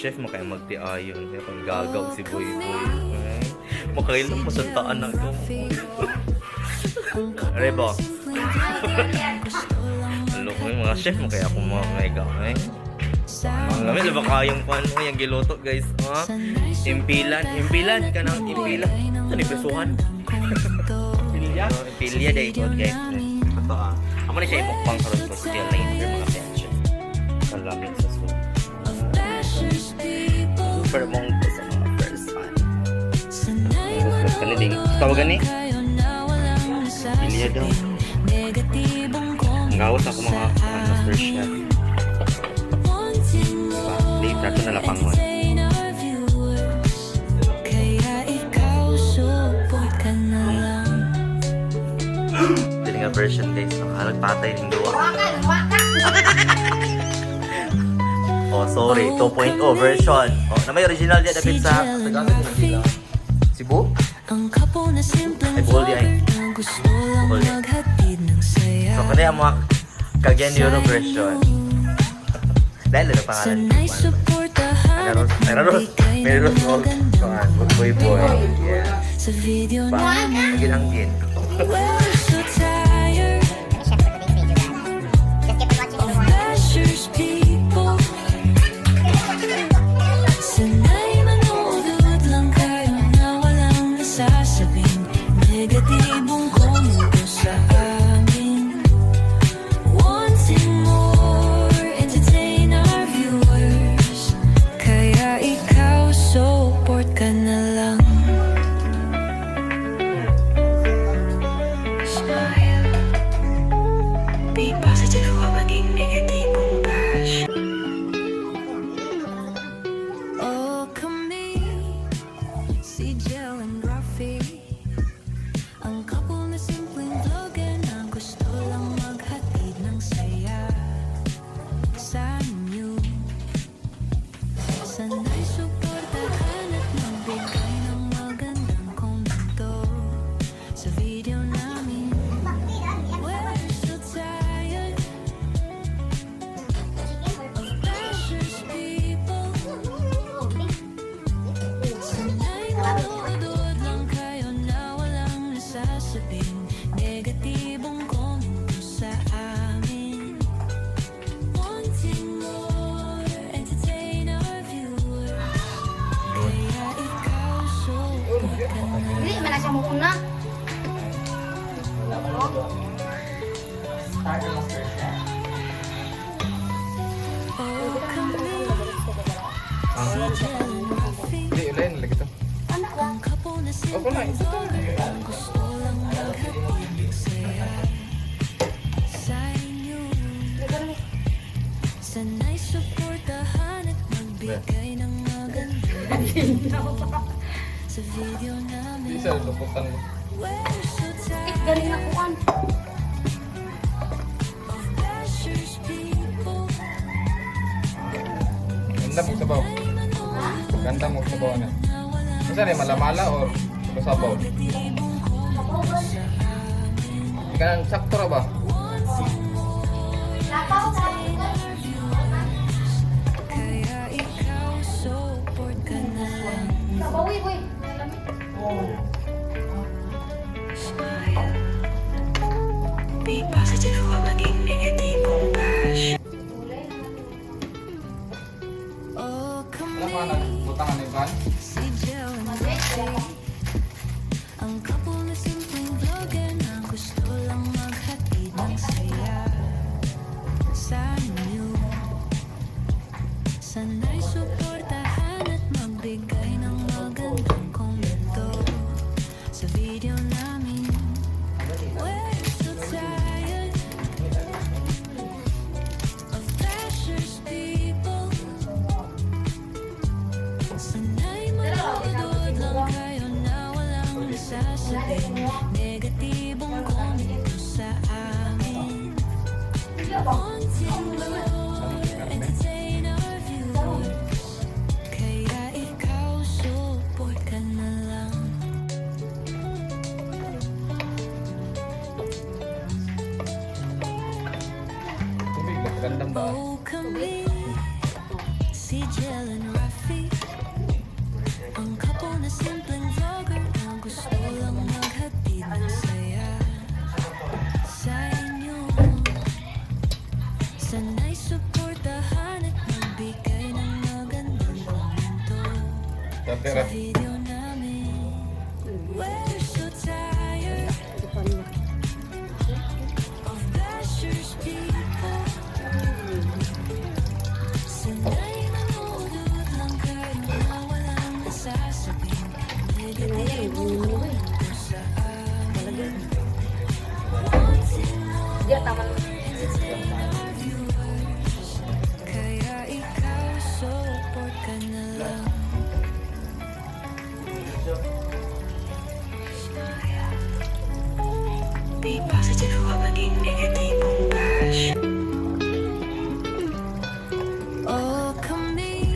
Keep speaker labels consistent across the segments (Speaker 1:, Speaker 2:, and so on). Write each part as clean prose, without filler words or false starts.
Speaker 1: chef mo kaya magtiayon. Kaya kung gagaw si Boy Boy. Makailang mo sa taan na ito. Rebo. Look mo yung mga chef mo kaya kung mga mega. Ang lamig na ba kayong pan mo yung giluto guys. Impilan ka ng impilan. Saan ipesuhan? Impilya day ko guys. Ito Ako na siya ipukpang karoon ko still na yun mga petsyo. Ang lamig sa soup. Super mong ko sa mga first time. Kaniding. Tawagan ni? Impilya daw. Ang gawas ako mga master chef. Diba? Later ito nalapangon. Nga version guys, nagpatay ng duwa. Oh, sorry, 2.0 version. Oh, na may original dyan dapat sa Cebu? Ay, Boldi ay. Boldi. So, kaya yung mga kagyan yun version. Dahil na pangalan. Meron all. Boy boy. Yeah. Hangin-hangin.
Speaker 2: Negatibong komento sa amin, wanting more, entertain our viewers. Kaya ikaw, support ka na lang. Smile. Be positive, huwag maging negatibong bash. Oh, kami, si Jel and Rafi. Ang couple na simpleng vlogger na gusto lang maghatid ng saya sa inyo. Sana'y suportahan at magbigay ng magandang komento sa video namin. We're so tired of bashers people. Sana'y manood lang kayo na walang nasasabing negatibong komento sa amin. Wanting more, entertain our viewers. Kaya ikaw, support ka na.
Speaker 3: Hindi, man na siya muna.
Speaker 2: Oh, kami, si Jel and Rafi.
Speaker 4: Hindi, ulan. Lagi ito.
Speaker 2: Ang couple na
Speaker 4: Ako na,
Speaker 2: simpleng
Speaker 4: ito.
Speaker 2: vlogger na gusto lang maghatid ng saya sa inyo. Sana'y suportahan at magbigay ng maganda sa video namin.
Speaker 4: Isa, luputan mo.
Speaker 2: We're so tired
Speaker 3: Galing na kuhan.
Speaker 2: of bashers people.
Speaker 4: Ganda mo sabaw. Ganda mo sabaw na. Masa rin, malamala o sabaw? Ganang sakto ra ba?
Speaker 2: Kaya ikaw, support ka na lang.
Speaker 3: Bawi, boy.
Speaker 2: Smile. Be positive, huwag maging negatibong bash. Oh,
Speaker 4: Ano ka na?
Speaker 2: kami,
Speaker 4: Butangan ni Van?
Speaker 2: si Jel and Rafi. Ang couple na simpleng vlogger na gusto lang maghatid ng saya sa inyo. Sana'y suportahan at magbigay ng magandang komento sa video namin. We're so tired of bashers people. Sana'y manood lang kayo na walang nasasabing negatibong komento sa amin. Wanting more, entertain our viewers. Kaya ikaw, support ka na lang.
Speaker 4: Tubig, gandang ba?
Speaker 2: Oh, kami, si Jel and Rafi.
Speaker 4: Tira.
Speaker 2: video namin. We're so tired of bashers people. Sanay nanonood lang kayo na walang nasasabing negatibong kwento sa amin.
Speaker 3: Dia tama.
Speaker 2: Kaya ikaw, support ka na lang. Be positive, huwag maging negatibong bash. Oh, kami,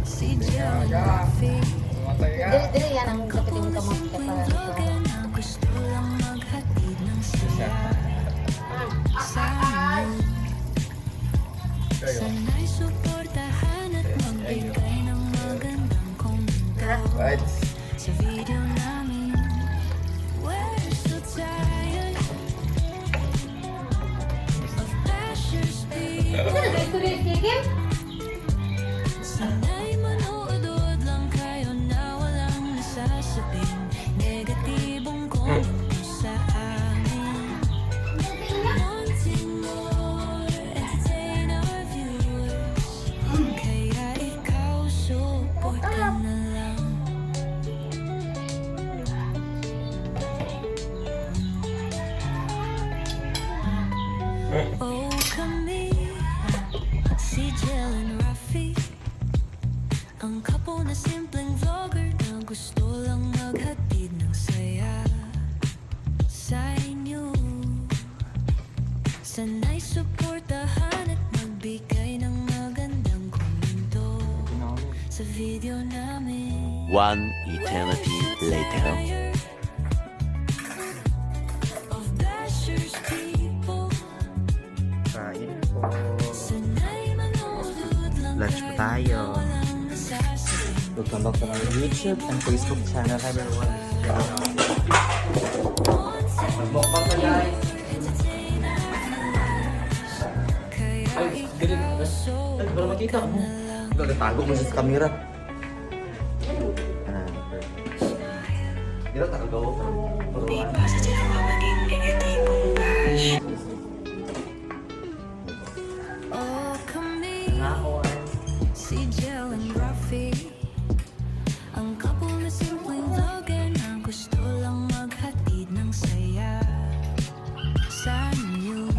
Speaker 2: si John Rafi.
Speaker 4: Matay ka.
Speaker 3: Dili yan ang kapiling kamot ka para dito.
Speaker 2: Vlogan na gusto lang maghatid ng saya sa inyo.
Speaker 4: Kayo.
Speaker 2: Sana'y suportahan at magbigay ng magandang komento
Speaker 4: Right.
Speaker 2: sa video namin. We're so tired of bashers people.
Speaker 3: Ito rin chicken?
Speaker 2: Sana'y manood lang kayo na walang nasasabing negatibong komento sa amin. Wanting more, entertain our viewers. Kaya ikaw, support ka na lang. Oh, kami, si Jel and Rafi, ang kapo na simpleng vlogger na gusto lang maghatid ng saya sa inyo. Sana'y suportahan at magbigay ng magandang komento sa video namin.
Speaker 5: One eternity later.
Speaker 2: Of bashers people,
Speaker 1: Kain po.
Speaker 2: sana'y manood lang
Speaker 1: Lunch po
Speaker 2: kayo
Speaker 1: tayo.
Speaker 2: na walang nasasabing
Speaker 1: Welcome back to our YouTube and Facebook channel, everyone. Magbukbang na guys.
Speaker 2: kaya ikaw, support
Speaker 1: Wala makita mo.
Speaker 2: na lang.
Speaker 1: Nagtago mo sa camera. Dito tagaw.
Speaker 2: Be positive, huwag maging negatibong bash. Oh, kami, si Jel and Rafi, ang couple na simpleng vlogger na gusto lang maghatid ng saya sa inyo.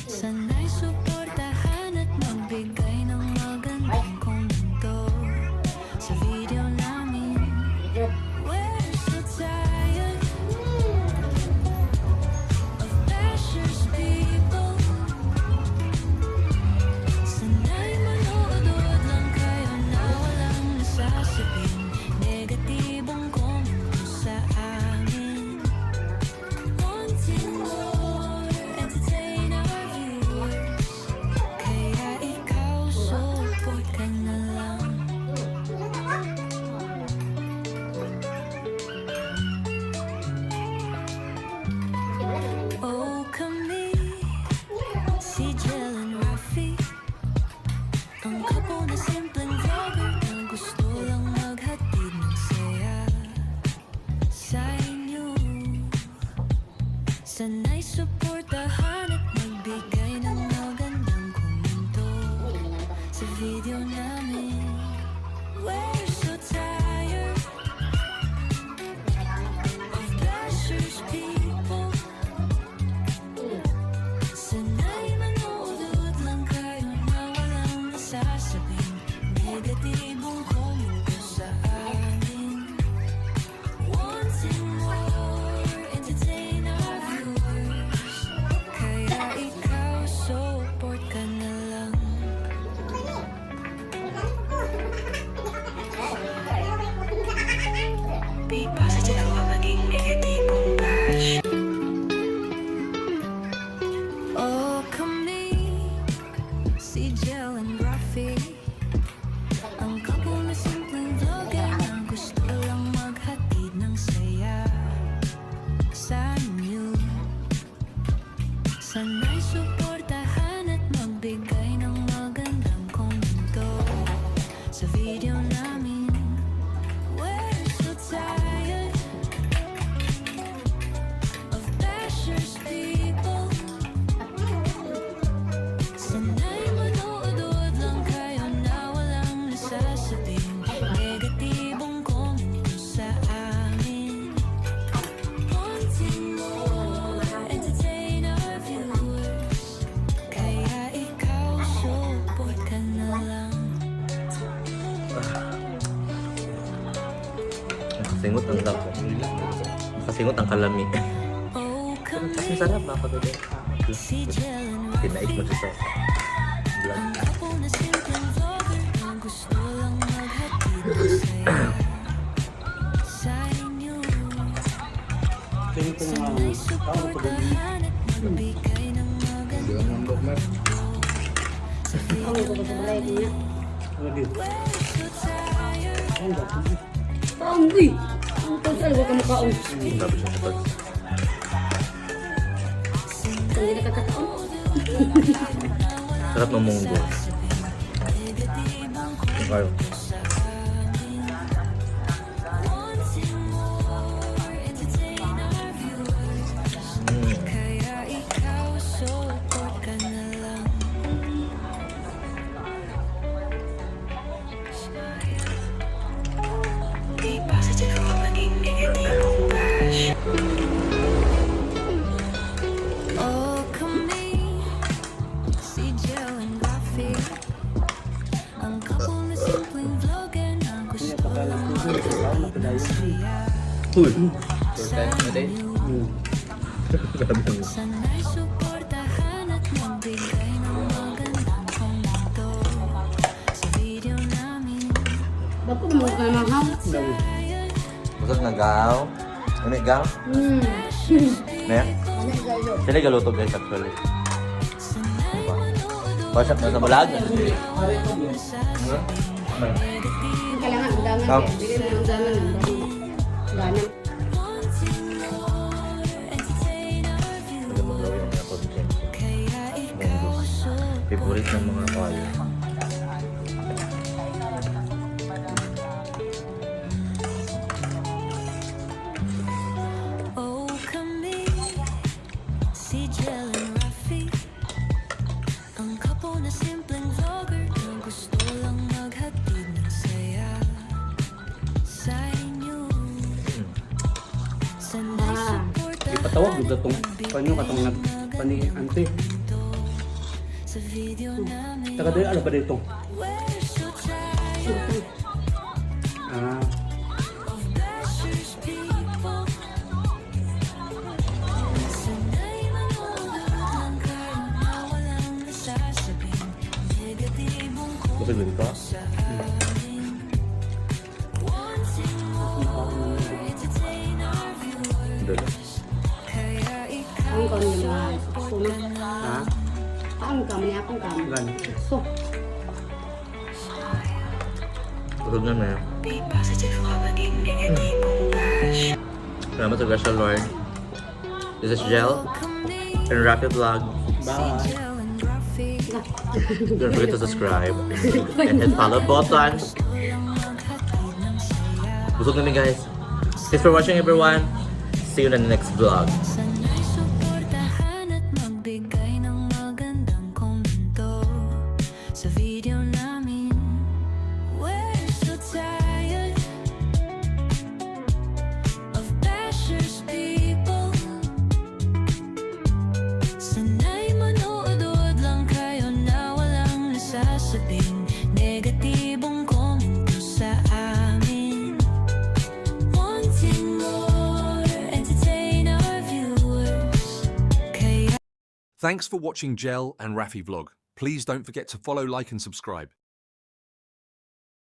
Speaker 2: Sana'y suportahan at magbigay ng magandang komento sa video namin. We're so tired of bashers people. Sana'y manood lang kayo na walang nasasabing negatibong komento sa amin. Wanting more, entertain our viewers. Kaya ikaw, support ka na lang. Oh, kami, si Jel and Rafi, ang kapo na simpleng vlogger na gusto lang maghatid ng saya sa inyo. Sana'y suportahan at magbigay ng magandang komento sa video namin. We're so tired of bashers people. Sana'y manood lang kayo na walang nasasabing negatibong komento sa amin. Wanting more, entertain our viewers. Kaya ikaw, support ka na lang. Be positive, huwag maging negatibong bash. Oh, kami, si Jel and Rafi, ang couple na simpleng vlogger na gusto lang maghatid ng saya sa inyo. Sana'y suportahan at magbigay ng magandang komento sa video na
Speaker 1: Nakasingot ang dako. Nakasingot ang kalami.
Speaker 2: Oh, come
Speaker 1: Kasi sarap mga kagabi.
Speaker 2: si Jill and
Speaker 1: Tinaik mo siya sa vlog.
Speaker 2: Couple na simpleng vlogger na gusto lang maghatid ng saya sa inyo. Sana'y suportahan at magbigay ng
Speaker 4: Hindi ako nandok na.
Speaker 3: Ako ko sa balay niya. Kaong uy. Ang tosal wa ka makaon.
Speaker 1: Sabi siya sa pag.
Speaker 3: Kung hindi ka kakaon.
Speaker 1: Sarap ng munggo. Kayo.
Speaker 2: Kaya ikaw support ka na lang. Be positive kung maging negatibong bash. Oh, kami si Jill and Rafi, ang couple na simpleng vlogger na gusto lang magpasaya
Speaker 1: Uy!
Speaker 4: First time na day.
Speaker 2: Sana'y suportahan at magbigay ng magandang komento sa video namin.
Speaker 3: Ba't ko mo ka mahal?
Speaker 1: Busog na gaw. Ano gaw? Ne?
Speaker 3: Ano gayo?
Speaker 1: Sila galuto guys actually. Pasok na sa balag.
Speaker 3: Ang kailangan undangan
Speaker 1: Tama.
Speaker 3: eh. Bili mo undangan ng undangan.
Speaker 1: Hindi mo gawin yung mga content. Favorite ng mga kaya.
Speaker 2: Oh, kami si Jill and Rafi, ang couple na simpleng vlogger na gusto lang maghatid ng saya sa inyo. Sana'y suportahan
Speaker 6: Ipatawag mo datong panyo katong nag pani ante.
Speaker 2: sa video namin.
Speaker 6: Taga dali ala ba dito?
Speaker 2: We're so tired
Speaker 6: Ah,
Speaker 2: of bashers people. Sana'y manood lang kayo na walang nasasabing negatibong
Speaker 1: Busog din ka?
Speaker 2: sa amin. Wanting more, entertain our viewers.
Speaker 1: Dala.
Speaker 2: Kaya ikaw
Speaker 3: Ang kaon yung mga
Speaker 2: support
Speaker 3: suno.
Speaker 2: ka na.
Speaker 6: ha?
Speaker 3: Ang kam niya akong kam.
Speaker 6: Gan.
Speaker 3: So,
Speaker 1: Busog na na.
Speaker 2: Be positive kung maging negatibong bash.
Speaker 1: Salamat sa Grasha Lord. This is Jel and Rapid Vlog.
Speaker 6: Bye.
Speaker 1: Don't forget to subscribe and hit follow button. Busog na guys. Thanks for watching everyone. See you in the next vlog.
Speaker 2: Sana'y suportahan at magbigay ng magandang komento sa video namin. We're so tired of bashers people. Sana'y manood lang kayo na walang nasasabing negatibong komento sa amin. Wanting more, entertain our viewers. Kaya
Speaker 7: Thanks for watching Gel and Rafi Vlog. Please don't forget to follow, like and subscribe.